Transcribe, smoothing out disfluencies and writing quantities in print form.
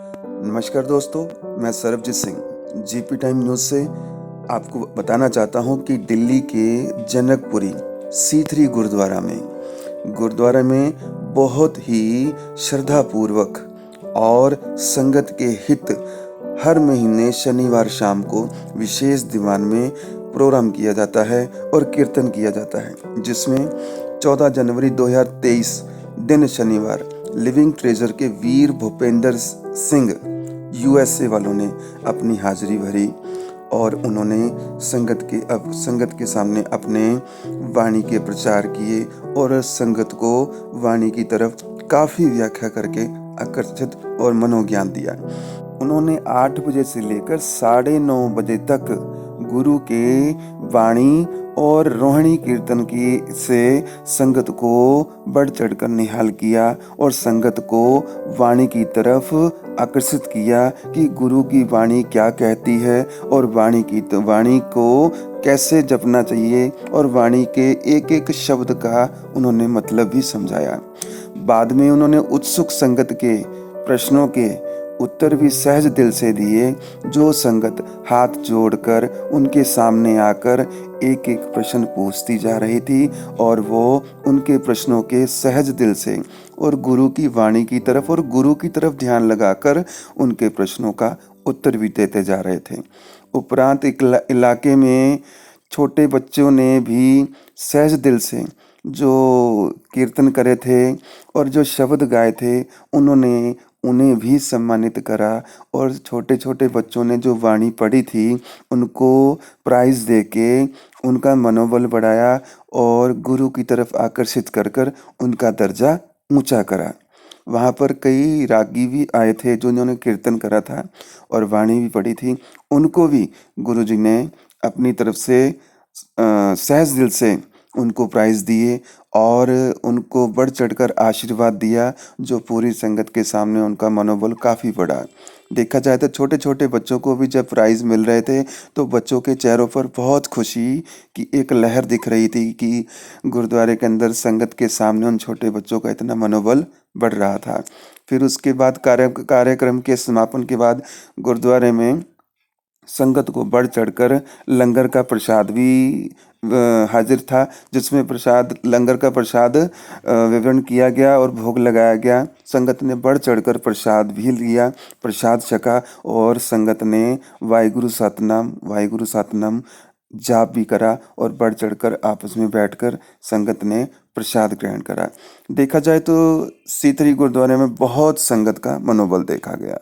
नमस्कार दोस्तों, मैं Sarabjit Singh GP time news से आपको बताना चाहता हूं कि दिल्ली के जनकपुरी C3 गुरुद्वारा में बहुत ही श्रद्धापूर्वक और संगत के हित हर महीने शनिवार शाम को विशेष दीवान में प्रोग्राम किया जाता है और कीर्तन किया जाता है, जिसमें 14 जनवरी 2023 दिन शनिवार लिविंग ट्रेजर के वीर भूपेंद्र सिंह USA वालों ने अपनी हाजिरी भरी और उन्होंने संगत के सामने अपने वाणी के प्रचार किए और संगत को वाणी की तरफ काफ़ी व्याख्या करके आकर्षित और मनोज्ञान दिया। उन्होंने 8 बजे से लेकर 9:30 बजे तक गुरु के वाणी और रोहिणी कीर्तन की से संगत को बढ़ चढ़कर निहाल किया और संगत को वाणी की तरफ आकर्षित किया कि गुरु की वाणी क्या कहती है और वाणी को कैसे जपना चाहिए और वाणी के एक एक शब्द का उन्होंने मतलब भी समझाया। बाद में उन्होंने उत्सुक संगत के प्रश्नों के उत्तर भी सहज दिल से दिए। जो संगत हाथ जोड़कर उनके सामने आकर एक एक प्रश्न पूछती जा रही थी और वो उनके प्रश्नों के सहज दिल से और गुरु की वाणी की तरफ और गुरु की तरफ ध्यान लगाकर उनके प्रश्नों का उत्तर भी देते जा रहे थे। उपरांत इलाके में छोटे बच्चों ने भी सहज दिल से जो कीर्तन करे थे और जो शब्द गाए थे उन्हें भी सम्मानित करा और छोटे छोटे बच्चों ने जो वाणी पढ़ी थी उनको प्राइज देके उनका मनोबल बढ़ाया और गुरु की तरफ आकर्षित कर उनका दर्जा ऊंचा करा। वहाँ पर कई रागी भी आए थे जो उन्होंने कीर्तन करा था और वाणी भी पढ़ी थी। उनको भी गुरुजी ने अपनी तरफ से सहज दिल से उनको प्राइज दिए और उनको बढ़ चढ़कर आशीर्वाद दिया, जो पूरी संगत के सामने उनका मनोबल काफ़ी बढ़ा। देखा जाए तो छोटे छोटे बच्चों को भी जब प्राइज मिल रहे थे तो बच्चों के चेहरों पर बहुत खुशी की एक लहर दिख रही थी कि गुरुद्वारे के अंदर संगत के सामने उन छोटे बच्चों का इतना मनोबल बढ़ रहा था। फिर उसके बाद कार्यक्रम के समापन के बाद गुरुद्वारे में संगत को बढ़ चढ़कर लंगर का प्रसाद भी हाजिर था, जिसमें लंगर का प्रसाद वितरण किया गया और भोग लगाया गया। संगत ने बढ़ चढ़कर प्रसाद भी लिया, प्रसाद छका और संगत ने वाहिगुरु सतनाम जाप भी करा और बढ़ चढ़कर आपस में बैठकर संगत ने प्रसाद ग्रहण करा। देखा जाए तो C3 गुरुद्वारे में बहुत संगत का मनोबल देखा गया।